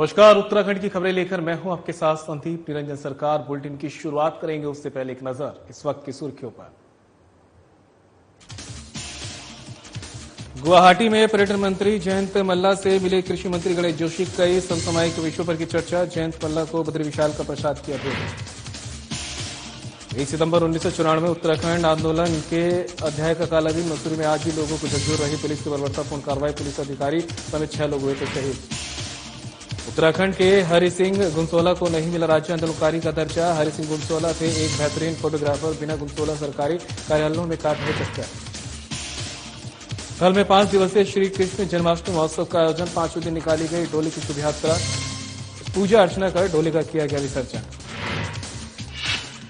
नमस्कार, उत्तराखंड की खबरें लेकर मैं हूं आपके साथ संदीप निरंजन सरकार। बुलेटिन की शुरुआत करेंगे उससे पहले एक नजर इस वक्त की सुर्खियों पर। गुवाहाटी में पर्यटन मंत्री जयंत मल्ला से मिले कृषि मंत्री गणेश जोशी। कई समसामयिक विषयों पर की चर्चा। जयंत मल्ला को बद्री विशाल का प्रसाद किया भेंट। 1 सितंबर 1994 उत्तराखंड आंदोलन के अध्याय का काला दिन। मसूरी में आज भी लोगों को झकझोर रही पुलिस की बर्बरतापूर्ण कार्रवाई। पुलिस अधिकारी समेत 6 लोग हुए थे शहीद। उत्तराखंड के हरि सिंह गुंसोला को नहीं मिला राज्य आंदोलनकारी का दर्जा। हरि सिंह गुंसोला थे एक बेहतरीन फोटोग्राफर। बिना गुंसोला सरकारी कार्यालयों में काट रहे चक्कर। कल में 5 दिवसीय श्री कृष्ण जन्माष्टमी महोत्सव का आयोजन। 5वें दिन निकाली गई डोली की शुभ यात्रा। पूजा अर्चना कर डोली का किया गया विसर्जन।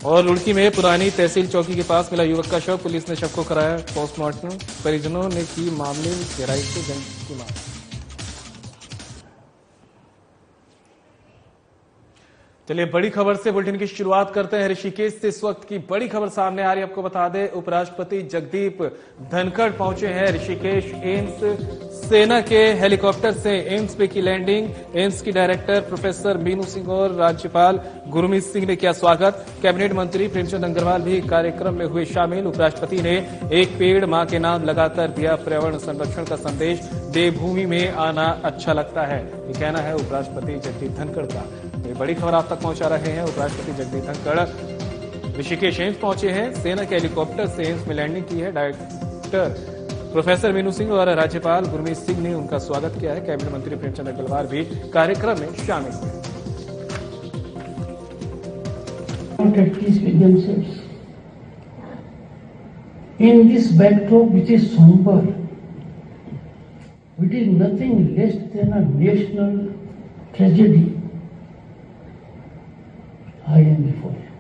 और रुड़की में पुरानी तहसील चौकी के पास मिला युवक का शव। पुलिस ने शव को कराया पोस्टमार्टम। परिजनों ने की मामले में गहराई से जांच की मांग। चलिए बड़ी खबर से बुलेटिन की शुरुआत करते हैं। ऋषिकेश से इस वक्त की बड़ी खबर सामने आ रही है। आपको बता दें, उपराष्ट्रपति जगदीप धनखड़ पहुंचे हैं ऋषिकेश एम्स। सेना के हेलीकॉप्टर से एम्स पे की लैंडिंग। एम्स की डायरेक्टर प्रोफेसर मीनू सिंह और राज्यपाल गुरमीत सिंह ने किया स्वागत। कैबिनेट मंत्री प्रेमचंद अग्रवाल भी कार्यक्रम में हुए शामिल। उपराष्ट्रपति ने एक पेड़ मां के नाम लगाकर दिया पर्यावरण संरक्षण का संदेश। देवभूमि में आना अच्छा लगता है, ये कहना है उपराष्ट्रपति जगदीप धनखड़ का। ये बड़ी खबर आप तक पहुंचा रहे हैं। उपराष्ट्रपति जगदीप धनखड़ ऋषिकेश एम्स पहुंचे हैं। सेना के हेलीकॉप्टर से एम्स में लैंडिंग की है। डायरेक्टर प्रोफेसर मीनू सिंह और राज्यपाल गुरमीत सिंह ने उनका स्वागत किया है। कैबिनेट मंत्री प्रेमचंद अग्रवाल भी कार्यक्रम में शामिल हुए। In this backdrop, which is somber, it is nothing less than a national tragedy. I am before you.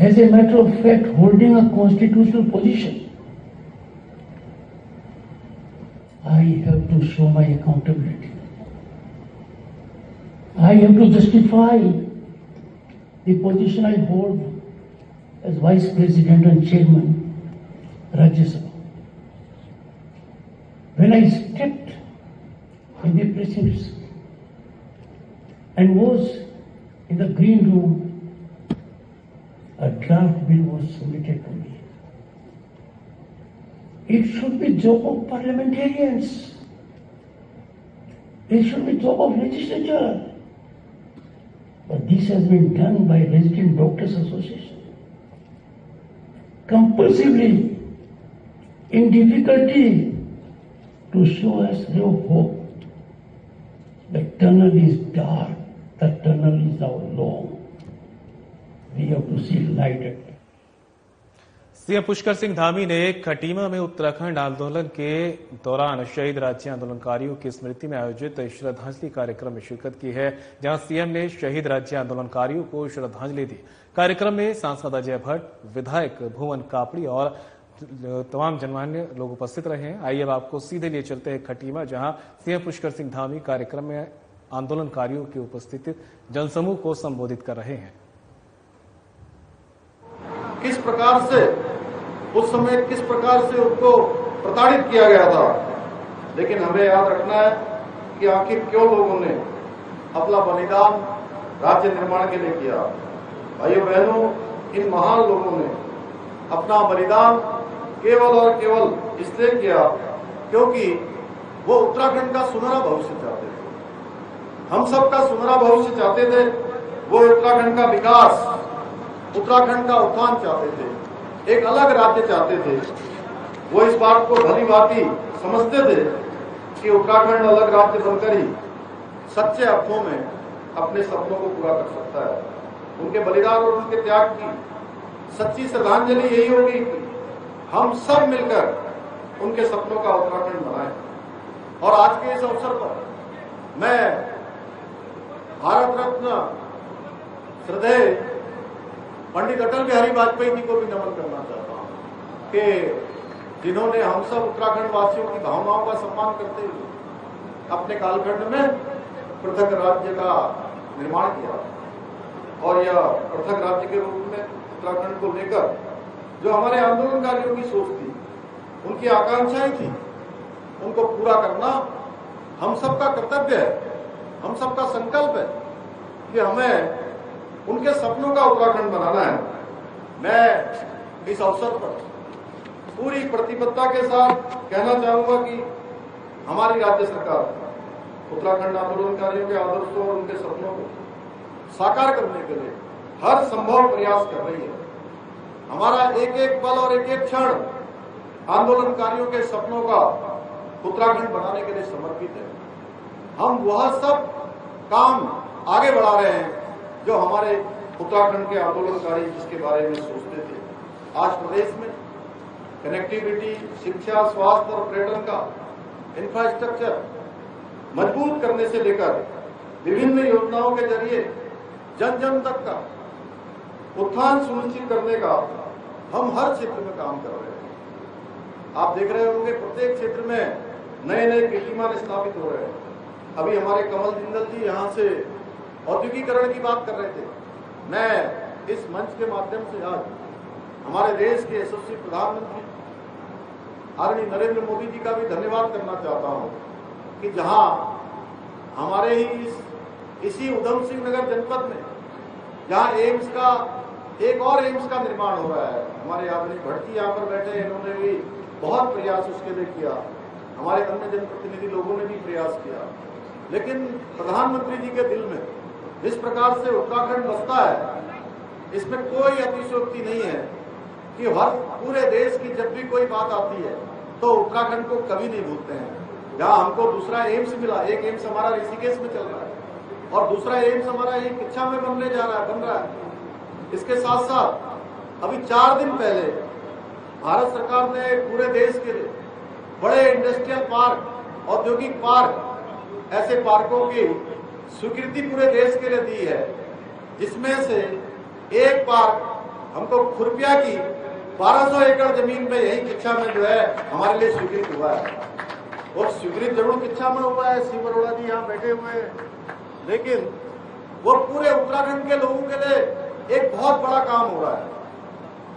As a matter of fact, holding a constitutional position, I have to show my accountability. I have to justify the position I hold as Vice President and Chairman, Rajya Sabha. When I stepped in the precincts and was in the green room, a draft bill was submitted to me. It should be job of parliamentarians. It should be job of legislature. But this has been done by Resident Doctors Association. Compulsively, in difficulty, to show us no hope. The tunnel is dark. The tunnel is now long. We have to see light at it. CM Pushkar Singh Dhami ने खटीमा में उत्तराखंड आंदोलन के दौरान शहीद राज्य आंदोलनकारियों की स्मृति में आयोजित श्रद्धांजलि कार्यक्रम में शिरकत की है, जहां सीएम ने शहीद राज्य आंदोलनकारियों को श्रद्धांजलि दी। कार्यक्रम में सांसद अजय भट्ट, विधायक भुवन कापड़ी और तमाम जनमान्य लोग उपस्थित रहे हैं। आइए अब आपको सीधे लिए चलते हैं खटीमा, जहां सीएम पुष्कर सिंह धामी कार्यक्रम में आंदोलनकारियों की उपस्थित जनसमूह को संबोधित कर रहे हैं। किस प्रकार से उस समय उनको प्रताड़ित किया गया था, लेकिन हमें याद रखना है कि आखिर क्यों लोगों ने अपना बलिदान राज्य निर्माण के लिए किया। भाइयों बहनों, इन महान लोगों ने अपना बलिदान केवल और केवल इसलिए किया क्योंकि वो उत्तराखंड का सुनहरा भविष्य चाहते थे। हम सबका सुनहरा भविष्य चाहते थे। वो उत्तराखंड का विकास, उत्तराखंड का उत्थान चाहते थे, एक अलग राज्य चाहते थे। वो इस बात को भली भांति समझते थे कि उत्तराखंड अलग राज्य बनकर ही सच्चे अर्थों में अपने सपनों को पूरा कर सकता है। उनके बलिदान और उनके त्याग की सच्ची श्रद्धांजलि यही होगी कि हम सब मिलकर उनके सपनों का उत्तराखंड बनाएं। और आज के इस अवसर पर मैं भारत रत्न श्रद्धेय पंडित अटल बिहारी वाजपेयी जी को भी नमन करना चाहता हूं कि जिन्होंने हम सब उत्तराखंड वासियों की भावनाओं का सम्मान करते हुए अपने कालखंड में पृथक राज्य का निर्माण किया। और यह पृथक राज्य के रूप में उत्तराखंड को लेकर जो हमारे आंदोलनकारियों की सोच थी, उनकी आकांक्षाएं थी, उनको पूरा करना हम सबका कर्तव्य है। हम सबका संकल्प है कि हमें उनके सपनों का उत्तराखंड बनाना है। मैं इस अवसर पर पूरी प्रतिबद्धता के साथ कहना चाहूंगा कि हमारी राज्य सरकार उत्तराखंड आंदोलनकारियों के आदर्शों और उनके सपनों को साकार करने के लिए हर संभव प्रयास कर रही है। हमारा एक एक पल और एक एक क्षण आंदोलनकारियों के सपनों का उत्तराखंड बनाने के लिए समर्पित है। हम वह सब काम आगे बढ़ा रहे हैं जो हमारे उत्तराखंड के आंदोलनकारी जिसके बारे में सोचते थे। आज प्रदेश में कनेक्टिविटी, शिक्षा, स्वास्थ्य और पर्यटन का इंफ्रास्ट्रक्चर मजबूत करने से लेकर विभिन्न योजनाओं के जरिए जन जन तक का उत्थान सुनिश्चित करने का हम हर क्षेत्र में काम कर रहे हैं। आप देख रहे होंगे प्रत्येक क्षेत्र में नए नए कीर्तिमान स्थापित हो रहे हैं। अभी हमारे कमल जिंदल जी यहाँ से औद्योगिकरण की बात कर रहे थे। मैं इस मंच के माध्यम से आज हमारे देश के यशस्वी प्रधानमंत्री आदरणीय नरेंद्र मोदी जी का भी धन्यवाद करना चाहता हूं कि जहां हमारे ही इसी उधम सिंह नगर जनपद में जहां एम्स का एक और एम्स का निर्माण हो रहा है। हमारे आदरणीय भट्टी यहाँ पर बैठे, इन्होंने भी बहुत प्रयास उसके लिए किया। हमारे अन्य जनप्रतिनिधि लोगों ने भी प्रयास किया, लेकिन प्रधानमंत्री जी के दिल में जिस प्रकार से उत्तराखंड बसता है, इसमें कोई अतिशयोक्ति नहीं है कि हर पूरे देश की जब भी कोई बात आती है तो उत्तराखंड को कभी नहीं भूलते हैं। जहां हमको दूसरा एम्स मिला, एक एम्स हमारा ऋषिकेश में चल रहा है और दूसरा एम्स हमारा एक किच्छा में बन रहा है। इसके साथ साथ अभी 4 दिन पहले भारत सरकार ने पूरे देश के लिए बड़े इंडस्ट्रियल पार्क, औद्योगिक पार्क, ऐसे पार्कों की स्वीकृति पूरे देश के लिए दी है, जिसमें से एक पार्क हमको खुरपिया की 1200 एकड़ जमीन में यही किच्छा में जो है हमारे लिए स्वीकृत हुआ है। और स्वीकृत जरूर किच्छा में हुआ है, शिव अरोड़ा जी यहाँ बैठे हुए हैं, लेकिन वो पूरे उत्तराखंड के लोगों के लिए एक बहुत बड़ा काम हो रहा है।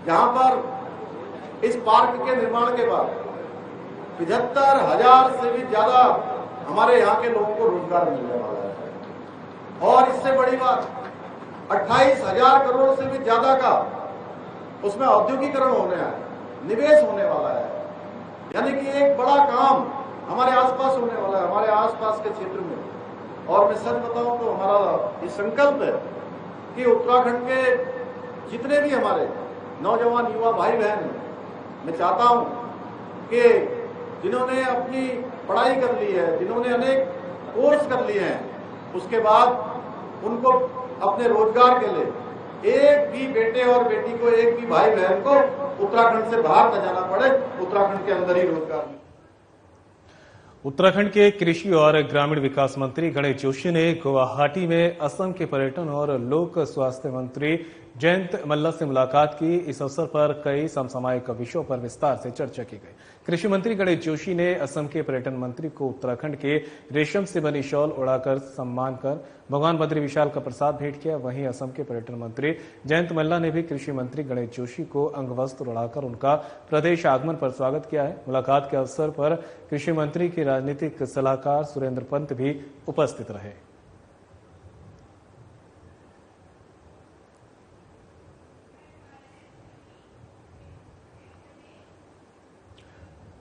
जहां पर इस पार्क के निर्माण के बाद 75,000 से भी ज्यादा हमारे यहाँ के लोगों को रोजगार मिलने वाला है। और इससे बड़ी बात 28,000 करोड़ से भी ज्यादा का उसमें औद्योगिकरण होने है, निवेश होने वाला है। यानी कि एक बड़ा काम हमारे आसपास होने वाला है, हमारे आसपास के क्षेत्र में। और मैं सच बताऊं तो हमारा ये संकल्प है कि उत्तराखंड के जितने भी हमारे नौजवान युवा भाई बहन हैं, मैं चाहता हूं कि जिन्होंने अपनी पढ़ाई कर ली है, जिन्होंने अनेक कोर्स कर लिए हैं, उसके बाद उनको अपने रोजगार के लिए एक भी बेटे और बेटी को, एक भी भाई बहन को उत्तराखंड से बाहर न जाना पड़े, उत्तराखंड के अंदर ही रोजगार मिले। उत्तराखंड के कृषि और ग्रामीण विकास मंत्री गणेश जोशी ने गुवाहाटी में असम के पर्यटन और लोक स्वास्थ्य मंत्री जयंत मल्ला से मुलाकात की। इस अवसर पर कई समसामयिक विषयों पर विस्तार से चर्चा की गई। कृषि मंत्री गणेश जोशी ने असम के पर्यटन मंत्री को उत्तराखंड के रेशम से बनी शॉल उड़ाकर सम्मान कर भगवान बद्री विशाल का प्रसाद भेंट किया। वहीं असम के पर्यटन मंत्री जयंत मल्ला ने भी कृषि मंत्री गणेश जोशी को अंगवस्त्र उड़ाकर उनका प्रदेश आगमन पर स्वागत किया है। मुलाकात के अवसर पर कृषि मंत्री के राजनीतिक सलाहकार सुरेंद्र पंत भी उपस्थित रहे।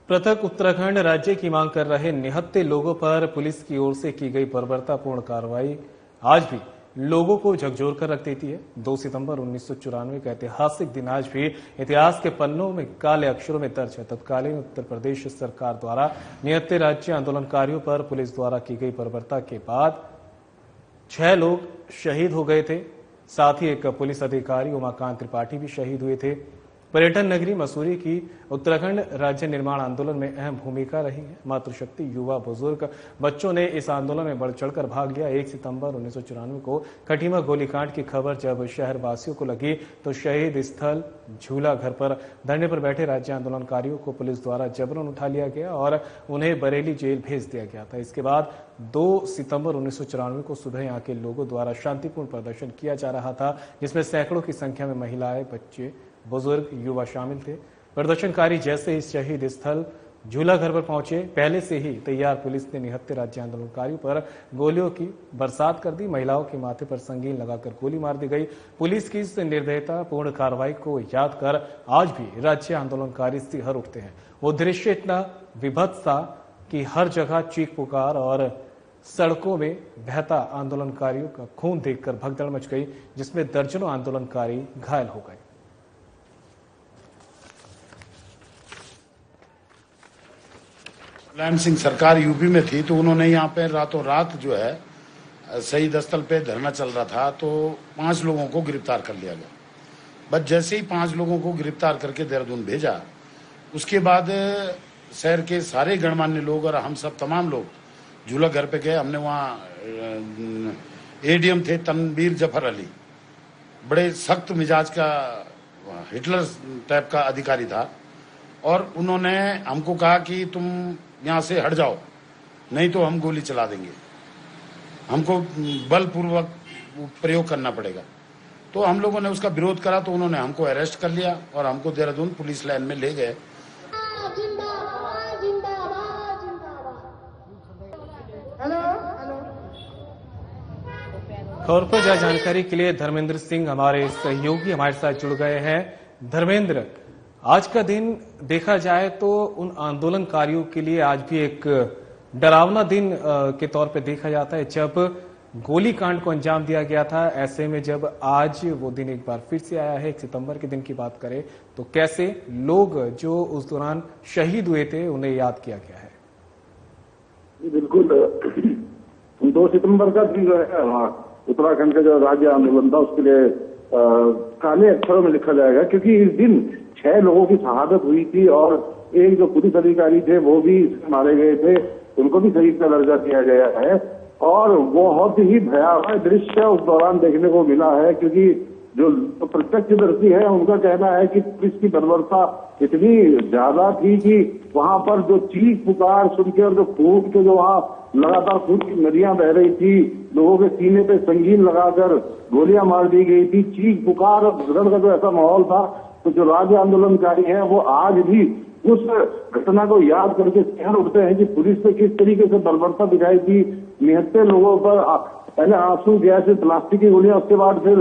पृथक उत्तराखंड राज्य की मांग कर रहे निहत्थे लोगों पर पुलिस की ओर से की गई बर्बरतापूर्ण कार्रवाई आज भी लोगों को झकझोर कर रख देती है। 2 सितंबर 1994 का ऐतिहासिक दिन आज भी इतिहास के पन्नों में काले अक्षरों में दर्ज है। तत्कालीन उत्तर प्रदेश सरकार द्वारा निहत्थे राज्य आंदोलनकारियों पर पुलिस द्वारा की गई बर्बरता के बाद 6 लोग शहीद हो गए थे। साथ ही एक पुलिस अधिकारी उमाकांत त्रिपाठी भी शहीद हुए थे। पर्यटन नगरी मसूरी की उत्तराखंड राज्य निर्माण आंदोलन में अहम भूमिका रही है। मातृशक्ति, युवा, बुजुर्ग, बच्चों ने इस आंदोलन में बढ़ चढ़कर भाग लिया। 1 सितंबर 1994 को खटीमा गोलीकांड की खबर जब शहर वासियों को लगी तो शहीद स्थल झूला घर पर धरने पर बैठे राज्य आंदोलनकारियों को पुलिस द्वारा जबरन उठा लिया गया और उन्हें बरेली जेल भेज दिया गया था। इसके बाद 2 सितंबर 1994 को सुबह यहाँ के लोगों द्वारा शांतिपूर्ण प्रदर्शन किया जा रहा था, जिसमें सैकड़ों की संख्या में महिलाएं, बच्चे, बुजुर्ग, युवा शामिल थे। प्रदर्शनकारी जैसे ही शहीद स्थल झूला घर पर पहुंचे पहले से ही तैयार पुलिस ने निहत्थे राज्य आंदोलनकारियों पर गोलियों की बरसात कर दी। महिलाओं के माथे पर संगीन लगाकर गोली मार दी गई। पुलिस की इस निर्दयता पूर्ण कार्रवाई को याद कर आज भी राज्य आंदोलनकारी सिहर उठते हैं। वो दृश्य इतना विभत्स था कि हर जगह चीख पुकार और सड़कों में बहता आंदोलनकारियों का खून देखकर भगदड़ मच गई, जिसमें दर्जनों आंदोलनकारी घायल हो गए। मुलायम सिंह सरकार यूपी में थी तो उन्होंने यहाँ पे रातों रात जो है शहीद स्थल पे धरना चल रहा था तो 5 लोगों को गिरफ्तार कर लिया गया। बस जैसे ही 5 लोगों को गिरफ्तार करके देहरादून भेजा, उसके बाद शहर के सारे गणमान्य लोग और हम सब तमाम लोग झूला घर पे गए। हमने वहाँ एडीएम थे तनवीर जफर अली, बड़े सख्त मिजाज का हिटलर टाइप का अधिकारी था, और उन्होंने हमको कहा कि तुम यहाँ से हट जाओ नहीं तो हम गोली चला देंगे, हमको बलपूर्वक प्रयोग करना पड़ेगा। तो हम लोगों ने उसका विरोध करा तो उन्होंने हमको अरेस्ट कर लिया और हमको देहरादून पुलिस लाइन में ले गए। खबर पर ज्यादा जानकारी के लिए धर्मेंद्र सिंह हमारे सहयोगी हमारे साथ जुड़ गए हैं। धर्मेंद्र, आज का दिन देखा जाए तो उन आंदोलनकारियों के लिए आज भी एक डरावना दिन के तौर पे देखा जाता है, जब गोलीकांड को अंजाम दिया गया था। ऐसे में जब आज वो दिन एक बार फिर से आया है, 1 सितंबर के दिन की बात करें तो कैसे लोग जो उस दौरान शहीद हुए थे उन्हें याद किया गया है? बिल्कुल, 2 सितंबर का दिन जो है उत्तराखंड का जो राज्य आंदोलन था उसके लिए काले अक्षरों में लिखा जाएगा, क्योंकि इस दिन 6 लोगों की शहादत हुई थी और एक जो पुलिस अधिकारी थे वो भी मारे गए थे, उनको भी शहीद का दर्जा दिया गया है। और वो बहुत ही भयावह दृश्य उस दौरान देखने को मिला है, क्योंकि जो प्रत्यक्षदर्शी है उनका कहना है कि पुलिस की बर्बरता इतनी ज्यादा थी कि वहां पर जो चीख पुकार सुन के और जो खून के जो वहां लगातार खून की नदियां बह रही थी, लोगों के सीने पे संगीन लगाकर गोलियां मार दी गई थी, चीख पुकार और भगदड़ का जो ऐसा माहौल था, तो जो राज्य आंदोलनकारी हैं वो आज भी उस घटना को याद करके शहर उठते हैं कि पुलिस ने किस तरीके से बर्बरता दिखाई थी। निहत्थे लोगों पर पहले आंसू गैस से प्लास्टिक की गोलियां, उसके बाद फिर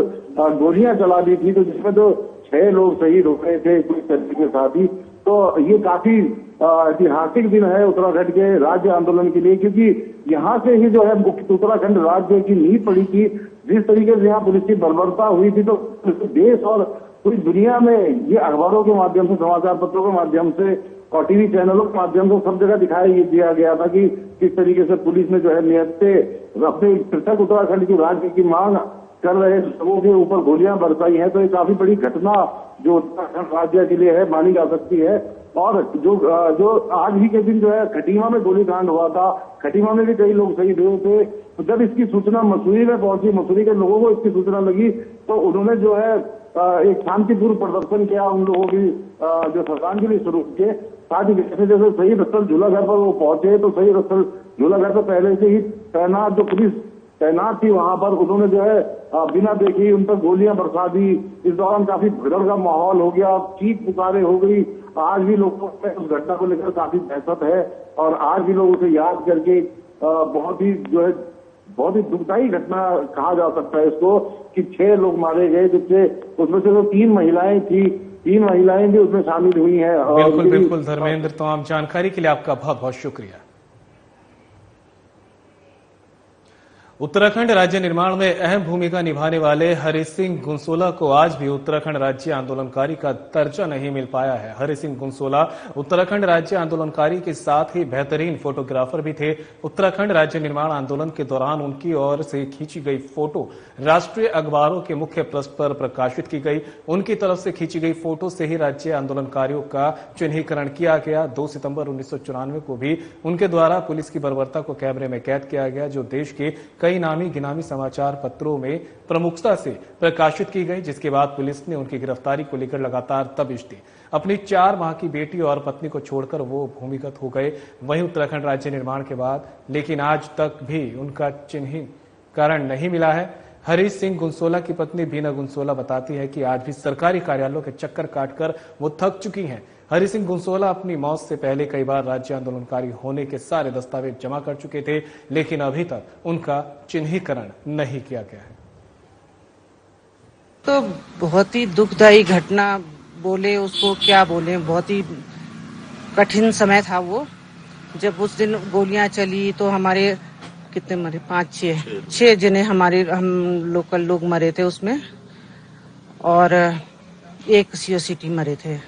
गोलियां चला दी थी, तो जिसमें तो 6 लोग शहीद हो गए थे पुलिस कर्मी के साथ ही। तो ये काफी ऐतिहासिक दिन है उत्तराखंड के राज्य आंदोलन के लिए, क्योंकि यहाँ से ही जो है उत्तराखंड राज्य की नींव पड़ी थी। जिस तरीके से यहाँ पुलिस की बर्बरता हुई थी तो देश और पूरी दुनिया में ये अखबारों के माध्यम से, समाचार पत्रों के माध्यम से और टीवी चैनलों के माध्यम से सब जगह दिखाया दिया गया था कि किस तरीके से पुलिस ने जो है निहत्थे अपने पृथक उत्तराखंड की राज्य की मांग कर रहे लोगों के ऊपर गोलियां बरसाई हैं। तो ये काफी बड़ी घटना जो उत्तराखंड राज्य के लिए है मानी जा सकती है। और जो आज ही के दिन जो है खटीमा में गोलीकांड हुआ था, खटीमा में भी कई लोग शहीद हुए थे। तो जब इसकी सूचना मसूरी में पहुंची, मसूरी के लोगों को इसकी सूचना लगी तो उन्होंने जो है एक शांतिपूर्ण प्रदर्शन किया, उन लोगों की जो श्रद्धांजलि स्वरूप के साथ ही जैसे जैसे शहीद स्थल झूला घर पर वो पहुंचे तो शहीद स्थल झूला घर पर पहले से ही तैनात जो पुलिस तैनात थी वहां पर उन्होंने जो है बिना देखे उन पर गोलियां बरसा दी। इस दौरान काफी भगदड़ का माहौल हो गया, चीख पुकारे हो गई। आज भी लोगों में उस घटना को लेकर काफी दहशत है और आज भी लोग उसे याद करके बहुत ही दुखदायी घटना कहा जा सकता है इसको कि 6 लोग मारे गए, जिससे उसमें से 3 महिलाएं थी, 3 महिलाएं भी उसमें शामिल हुई हैं। बिल्कुल धर्मेंद्र, तमाम जानकारी के लिए आपका बहुत बहुत शुक्रिया। उत्तराखंड राज्य निर्माण में अहम भूमिका निभाने वाले हरि सिंह गुंसोला को आज भी उत्तराखंड राज्य आंदोलनकारी का दर्जा नहीं मिल पाया है। हरि सिंह गुंसोला उत्तराखंड राज्य आंदोलनकारी के साथ ही बेहतरीन फोटोग्राफर भी थे। उत्तराखंड राज्य निर्माण आंदोलन के दौरान उनकी ओर से खींची गई फोटो राष्ट्रीय अखबारों के मुख्य पृष्ठ पर प्रकाशित की गई। उनकी तरफ से खींची गई फोटो से ही राज्य आंदोलनकारियों का चिन्हीकरण किया गया। 2 सितंबर 1994 को भी उनके द्वारा पुलिस की बर्बरता को कैमरे में कैद किया गया, जो देश के कई नामी गिनामी समाचार पत्रों में प्रमुखता से प्रकाशित की गई, जिसके बाद पुलिस ने उनकी गिरफ्तारी को लेकर लगातार दबिश दी। अपनी 4 माह की बेटी और पत्नी को छोड़कर वो भूमिगत हो गए। वहीं उत्तराखंड राज्य निर्माण के बाद लेकिन आज तक भी उनका चिन्हीकरण नहीं मिला है। हरि सिंह गुंसोला की पत्नी बीना गुंसोला बताती है कि आज भी सरकारी कार्यालयों के चक्कर काटकर वो थक चुकी हैं। हरि सिंह गुंसोला अपनी मौत से पहले कई बार राज्य आंदोलनकारी होने के सारे दस्तावेज जमा कर चुके थे, लेकिन अभी तक उनका चिन्हीकरण नहीं किया गया है। तो बहुत ही दुखदायी घटना बोले उसको क्या बोले, बहुत ही कठिन समय था वो। जब उस दिन गोलियां चली तो हमारे कितने मरे, 5-6 जने हम लोकल लोग मरे थे उसमें, और एक सीओसीटी मरे थे।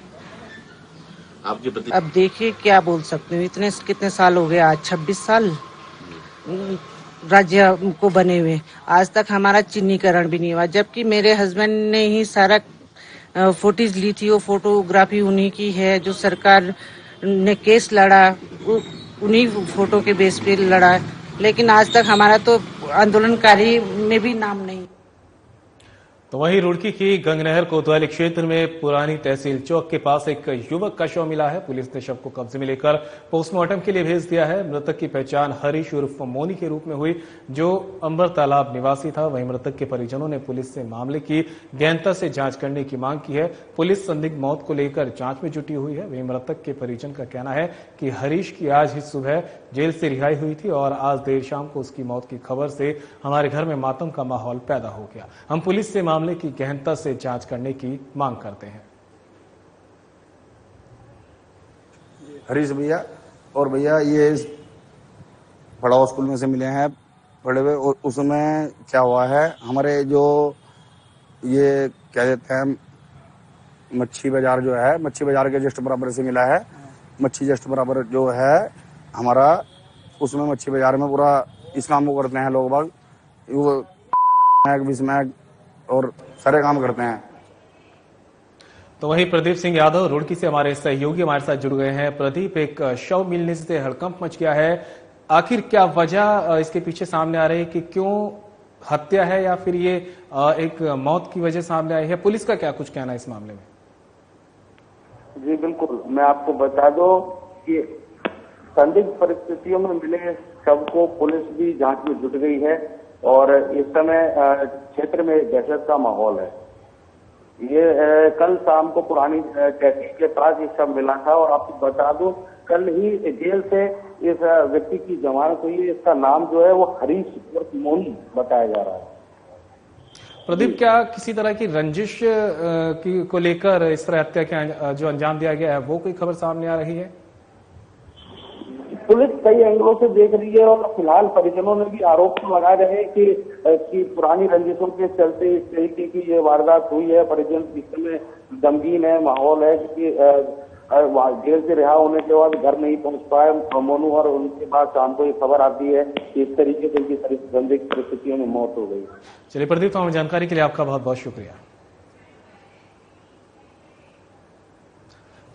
अब देखिए क्या बोल सकते हैं, इतने कितने साल हो गए, आज 26 साल राज्य को बने हुए, आज तक हमारा चिन्हीकरण भी नहीं हुआ। जबकि मेरे हस्बैंड ने ही सारा फोटोज ली थी, वो फोटोग्राफी उन्हीं की है। जो सरकार ने केस लड़ा उन्हीं फोटो के बेस पे लड़ा, लेकिन आज तक हमारा तो आंदोलनकारी में भी नाम नहीं। तो वहीं रुड़की की गंगनहर कोतवाली क्षेत्र में पुरानी तहसील चौक के पास एक युवक का शव मिला है। पुलिस ने शव को कब्जे में लेकर पोस्टमार्टम के लिए भेज दिया है। मृतक की पहचान हरीश उर्फ मोनी के रूप में हुई, जो अंबर तालाब निवासी था। वहीं मृतक के परिजनों ने पुलिस से मामले की गहनता से जांच करने की मांग की है। पुलिस संदिग्ध मौत को लेकर जांच में जुटी हुई है। वहीं मृतक के परिजन का कहना है कि हरीश की आज ही सुबह जेल से रिहाई हुई थी और आज देर शाम को उसकी मौत की खबर से हमारे घर में मातम का माहौल पैदा हो गया। हम पुलिस से मामले की गहनता से जांच करने की मांग करते हैं। हरीश भैया और भैया ये पड़ाव स्कूल में से मिले हैं पढ़े हुए, और उसमें क्या हुआ है, हमारे जो ये क्या कहते हैं मच्छी बाजार जो है, मच्छी बाजार के जस्ट बराबर से मिला है। मच्छी जस्ट बराबर जो है हमारा, उसमें मच्छी बाजार में पूरा इस्लाम को करते हैं लोग बाग, वो बिस्मैक और सारे काम करते हैं। तो वहीं प्रदीप सिंह यादव रुड़की से हमारे सहयोगी हमारे साथ जुड़ गए हैं। प्रदीप, एक शव मिलने से हड़कंप मच गया है, आखिर क्या वजह इसके पीछे सामने आ रही है कि क्यों हत्या है या फिर ये एक मौत की वजह सामने आई है? पुलिस का क्या कुछ कहना है इस मामले में? जी बिल्कुल, मैं आपको बता दूं कि संदिग्ध परिस्थितियों में मिले शव को पुलिस भी जांच में जुट गई है और इस समय क्षेत्र में दहशत का माहौल है। ये कल शाम को पुरानी तहसील के पास ये शव मिला था और आपको बता दूं कल ही जेल से इस व्यक्ति की जमानत हुई है। इसका नाम जो है वो हरीश उर्फ मोनी बताया जा रहा है। प्रदीप, क्या किसी तरह की रंजिश को लेकर इस तरह हत्या के जो अंजाम दिया गया है वो कोई खबर सामने आ रही है? पुलिस कई एंगलों से देख रही है और फिलहाल परिजनों ने भी आरोप लगा रहे हैं कि पुरानी रंजिशों के चलते इस तरीके की ये वारदात हुई है। परिजन इस समय गमगीन है, माहौल है, क्योंकि जेल से रिहा होने के बाद घर नहीं पहुंच पाए मोनू और उनके बाद शाम को ये खबर आती है कि इस तरीके से उनकी संदिग्ध परिस्थितियों में मौत हो गई। चलिए प्रदीप, तमाम जानकारी के लिए आपका बहुत बहुत शुक्रिया।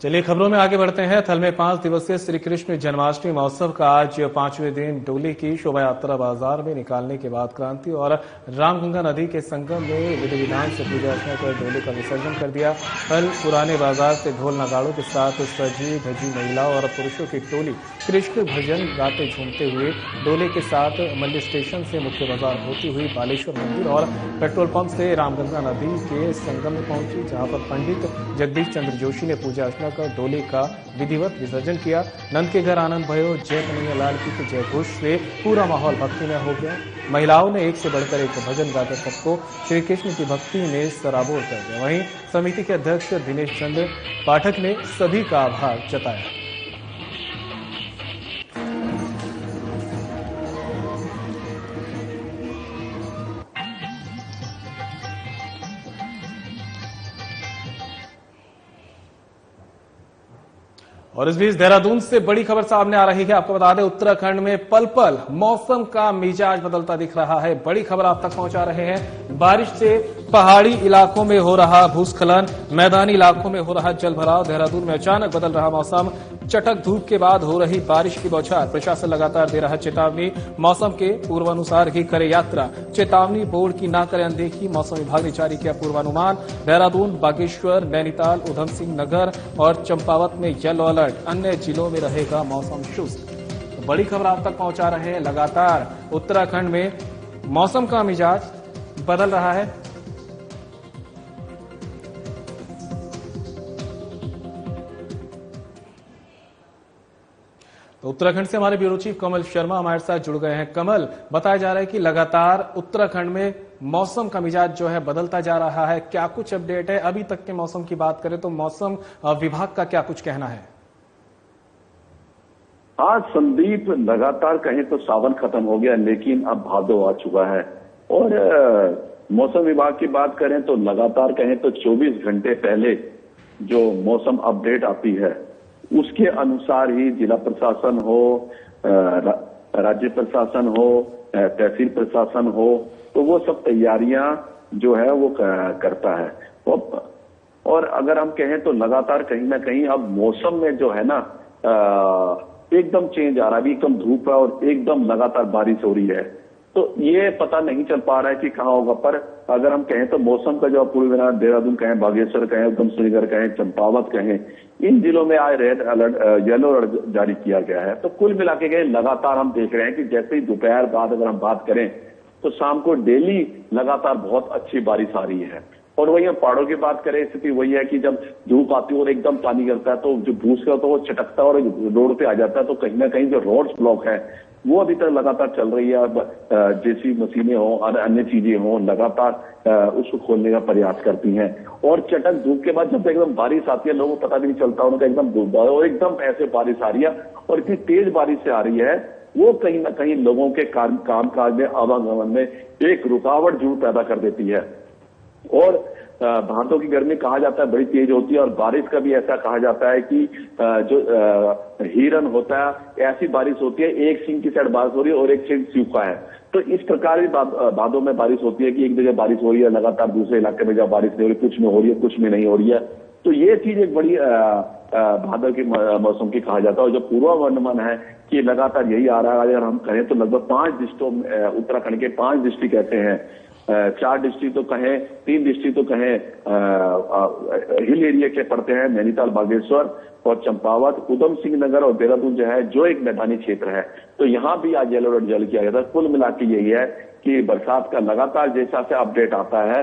चलिए खबरों में आगे बढ़ते हैं। थल में 5 दिवसीय श्री कृष्ण जन्माष्टमी महोत्सव का आज 5वें दिन डोली की शोभा यात्रा बाजार में निकालने के बाद क्रांति और रामगंगा नदी के संगम में विधि विधान से पूजा अर्चना कर डोली का विसर्जन कर दिया। कल पुराने बाजार से ढोल नगाड़ों के साथ सजी धजी महिलाओं और पुरुषों की टोली कृष्ण भजन गाते झूमते हुए डोले के साथ मल्ली स्टेशन से मुख्य बाजार होती हुई बालेश्वर मंदिर और पेट्रोल पंप से रामगंगा नदी के संगम में पहुंची, जहां पर पंडित जगदीश चंद्र जोशी ने पूजा अर्चना कर डोले का विधिवत विसर्जन किया। नंद के घर आनंद भयो, जय कन्हैया लाल की जय घोष से पूरा माहौल भक्तिमय हो गया। महिलाओं ने एक से बढ़कर एक भजन गाकर सबको श्री कृष्ण की भक्ति में सराबोर कर दिया। वहीं समिति के अध्यक्ष दिनेश चंद्र पाठक ने सभी का आभार जताया। और इस बीच देहरादून से बड़ी खबर सामने आ रही है। आपको बता दें, उत्तराखंड में पल पल मौसम का मिजाज बदलता दिख रहा है। बड़ी खबर आप तक पहुंचा रहे हैं। बारिश से पहाड़ी इलाकों में हो रहा भूस्खलन, मैदानी इलाकों में हो रहा जलभराव। देहरादून में अचानक बदल रहा मौसम, चटक धूप के बाद हो रही बारिश की बौछार। प्रशासन लगातार दे रहा चेतावनी, मौसम के पूर्वानुसार ही करे यात्रा। चेतावनी बोर्ड की ना करें अनदेखी, मौसम विभाग ने जारी किया पूर्वानुमान। देहरादून, बागेश्वर, नैनीताल, उधम सिंह नगर और चंपावत में येलो अलर्ट। अन्य जिलों में रहेगा मौसम शुष्क। तो बड़ी खबर आप तक पहुंचा रहे हैं। लगातार उत्तराखंड में मौसम का मिजाज बदल रहा है। तो उत्तराखंड से हमारे ब्यूरो चीफ कमल शर्मा हमारे साथ जुड़ गए हैं। कमल, बताया जा रहा है कि लगातार उत्तराखंड में मौसम का मिजाज जो है बदलता जा रहा है, क्या कुछ अपडेट है? अभी तक के मौसम की बात करें तो मौसम विभाग का क्या कुछ कहना है? आज संदीप, लगातार कहें तो सावन खत्म हो गया, लेकिन अब भादो आ चुका है। और मौसम विभाग की बात करें तो लगातार कहें तो 24 घंटे पहले जो मौसम अपडेट आती है उसके अनुसार ही जिला प्रशासन हो, राज्य प्रशासन हो, तहसील प्रशासन हो, तो वो सब तैयारियां जो है वो करता है। और अगर हम कहें तो लगातार कहीं ना कहीं अब मौसम में जो है ना एकदम चेंज आ रहा है। अभी एकदम धूप है और एकदम लगातार बारिश हो रही है, तो ये पता नहीं चल पा रहा है कि कहाँ होगा। पर अगर हम कहें तो मौसम का जो पूर्वी देहरादून कहें, बागेश्वर कहें, उधम सिंह नगर कहें, चंपावत कहें, इन जिलों में आज रेड अलर्ट, येलो अलर्ट जारी किया गया है। तो कुल मिला के लगातार हम देख रहे हैं कि जैसे ही दोपहर बाद अगर हम बात करें तो शाम को डेली लगातार बहुत अच्छी बारिश आ रही है। और वही हम पहाड़ों की बात करें, स्थिति वही है कि जब धूप आती है और एकदम पानी गिरता है तो जो भूस्खलन तो वो चटकता है और रोड पे आ जाता है। तो कहीं ना कहीं जो रोड्स ब्लॉक है वो अभी तक लगातार चल रही है। अब जेसीबी मशीनें हो और अन्य चीजें हो, लगातार उसको खोलने का प्रयास करती हैं। और चटक धूप के बाद जब एकदम बारिश आती है, लोगों को पता भी नहीं चलता, उनका एकदम ऐसे बारिश आ रही है और इतनी तेज बारिश से आ रही है, वो कहीं ना कहीं लोगों के काम काज में, आवागमन में एक रुकावट जरूर पैदा कर देती है। और भारतों की गर्मी कहा जाता है बड़ी तेज होती है, और बारिश का भी ऐसा कहा जाता है कि जो हिरन होता है ऐसी बारिश होती है, एक सिंह की साइड बारिश हो रही है और एक सिंह सूखा है। तो इस प्रकार भी बादों में बारिश होती है कि एक जगह बारिश हो रही है लगातार, दूसरे इलाके में जब बारिश नहीं हो रही, कुछ में हो रही है, कुछ में नहीं हो रही है। तो ये चीज एक बड़ी भादों के मौसम की कहा जाता है। और जो पूर्वानुमान है कि लगातार यही आ रहा है। अगर हम कहें तो लगभग 5 डिस्ट्रिक्ट, उत्तराखंड के 5 डिस्ट्रिक्ट ऐसे हैं, 4 डिस्ट्रिक्ट तो कहें, 3 डिस्ट्रिक्ट तो कहें हिल एरिया के पड़ते हैं, नैनीताल, बागेश्वर और चंपावत, उधम सिंह नगर और देहरादून जो है जो एक मैदानी क्षेत्र है। तो यहाँ भी आज येलो अलर्ट जारी किया गया था। कुल मिला के यही है कि बरसात का लगातार जैसा से अपडेट आता है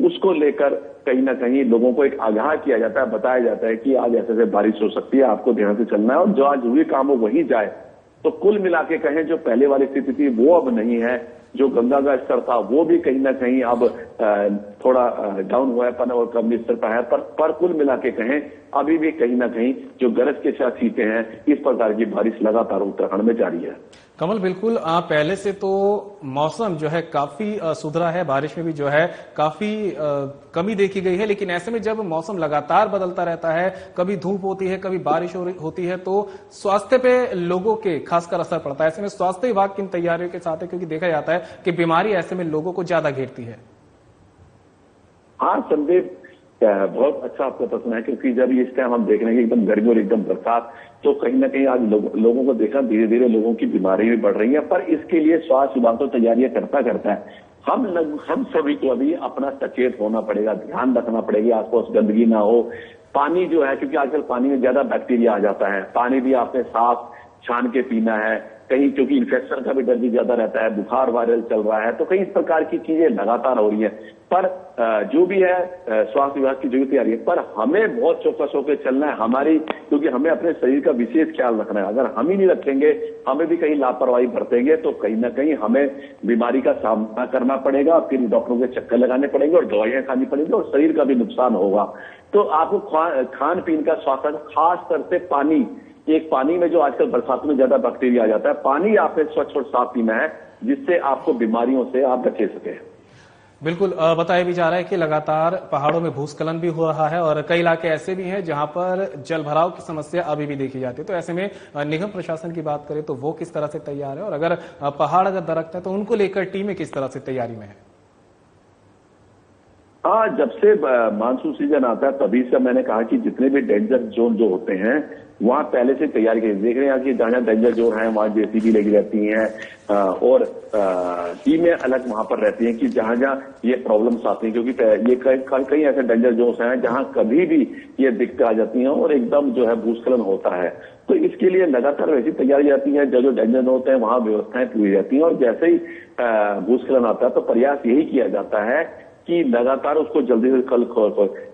उसको लेकर कहीं ना कहीं लोगों को एक आगाह किया जाता है, बताया जाता है कि आज ऐसे ऐसे बारिश हो सकती है, आपको ध्यान से चलना है और जो आज जरूरी काम हो वहीं जाए। तो कुल मिला के कहें जो पहले वाली स्थिति थी वो अब नहीं है। जो गंगा का स्तर था वो भी कहीं ना कहीं अब थोड़ा डाउन हुआ है और कम स्तर पर है। पर कुल मिला के कहें अभी भी कहीं ना कहीं जो गरज के साथ छींटे हैं, इस प्रकार की बारिश लगातार उत्तराखंड में जारी है। कमल, बिल्कुल पहले से तो मौसम जो है काफी सुधरा है, बारिश में भी जो है काफी कमी देखी गई है। लेकिन ऐसे में जब मौसम लगातार बदलता रहता है, कभी धूप होती है, कभी बारिश होती है, तो स्वास्थ्य पे लोगों के खासकर असर पड़ता है। ऐसे में स्वास्थ्य विभाग किन तैयारियों के साथ है, क्योंकि देखा जाता है कि बीमारी ऐसे में लोगों को ज्यादा घेरती है? हाँ संदीप, बहुत अच्छा आपका प्रश्न है, क्योंकि जब इस टाइम हम देख रहे हैं कि एकदम गर्मी और एकदम बरसात, तो कहीं ना कहीं आज लोगों को देखा धीरे धीरे लोगों की बीमारी भी बढ़ रही है। पर इसके लिए स्वास्थ्य विभाग तो तैयारियां करता है। हम सभी को अभी अपना सचेत होना पड़ेगा, ध्यान रखना पड़ेगा, आसपास गंदगी ना हो। पानी जो है, क्योंकि आजकल पानी में ज्यादा बैक्टीरिया आ जाता है, पानी भी आपने साफ छान के पीना है। कहीं क्योंकि इन्फेक्शन का भी डर भी ज्यादा रहता है, बुखार वायरल चल रहा है, तो कई इस प्रकार की चीजें लगातार हो रही है। पर जो भी है स्वास्थ्य विभाग की जो भी तैयारी है, पर हमें बहुत चौकस होकर चलना है हमारी, क्योंकि हमें अपने शरीर का विशेष ख्याल रखना है। अगर हम ही नहीं रखेंगे, हमें भी कहीं लापरवाही बरतेंगे, तो कहीं ना कहीं हमें बीमारी का सामना करना पड़ेगा, फिर डॉक्टरों के चक्कर लगाने पड़ेंगे और दवाइयां खानी पड़ेंगी और शरीर का भी नुकसान होगा। तो आपको खान पीन का स्वास्थ्य, खास तौर से पानी, एक पानी में जो आजकल बरसात में ज्यादा बैक्टीरिया आ जाता है, पानी आपने स्वच्छ और साफ पीना है, जिससे आपको बीमारियों से आप बचे सके। बिल्कुल, बताया भी जा रहा है कि लगातार पहाड़ों में भूस्खलन भी हो रहा है और कई इलाके ऐसे भी हैं जहां पर जल भराव की समस्या अभी भी देखी जाती है। तो ऐसे में निगम प्रशासन की बात करें तो वो किस तरह से तैयार है, और अगर पहाड़ अगर दरकते हैं तो उनको लेकर टीमें किस तरह से तैयारी में है? हाँ, जब से मानसून सीजन आता है तभी से मैंने कहा कि जितने भी डेंजर जोन जो होते हैं वहां पहले से तैयारी करें। देख रहे हैं कि जहां डेंजर जोन है वहां जेसीबी लगी रहती हैं और टीमें अलग वहां पर रहती हैं कि जहां जहां ये प्रॉब्लम्स आती हैं, क्योंकि ये कई ऐसे डेंजर जोन्स हैं जहां कभी भी ये दिक्कतें आ जाती हैं और एकदम जो है भूस्खलन होता है। तो इसके लिए लगातार वैसी तैयारी जाती है, जो डेंजर जोन होते हैं वहां व्यवस्थाएं पूरी रहती हैं। और जैसे ही भूस्खलन आता है तो प्रयास यही किया जाता है कि लगातार उसको जल्दी से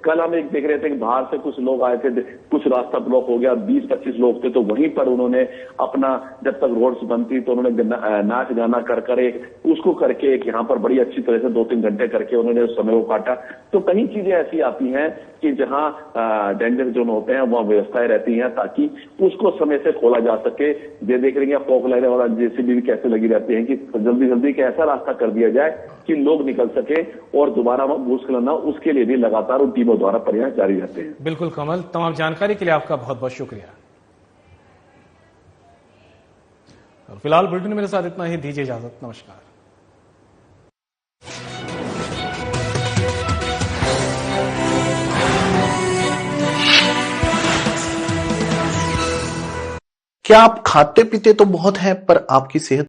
कल हम एक देख रहे थे कि बाहर से कुछ लोग आए थे, कुछ रास्ता ब्लॉक हो गया, 20-25 लोग थे, तो वहीं पर उन्होंने अपना जब तक रोड्स बंद थी तो उन्होंने नाच गाना कर एक उसको करके एक यहाँ पर बड़ी अच्छी तरह से 2-3 घंटे करके उन्होंने उस समय को काटा। तो कई चीजें ऐसी आती हैं कि जहां डेंजर जोन होते हैं वहां व्यवस्थाएं रहती हैं ताकि उसको समय से खोला जा सके। ये देख रही हैं फॉग लाइटें और जेसीबी भी कैसे लगी रहती हैं कि जल्दी जल्दी का ऐसा रास्ता कर दिया जाए कि लोग निकल सके और दोबारा भूस्खलन ना, उसके लिए भी लगातार उन टीमों द्वारा प्रयास जारी रहते हैं। बिल्कुल कमल, तमाम जानकारी के लिए आपका बहुत बहुत शुक्रिया। और फिलहाल बुलेटिन में मेरे साथ इतना ही, दीजिए इजाजत, नमस्कार। क्या आप खाते पीते तो बहुत हैं पर आपकी सेहत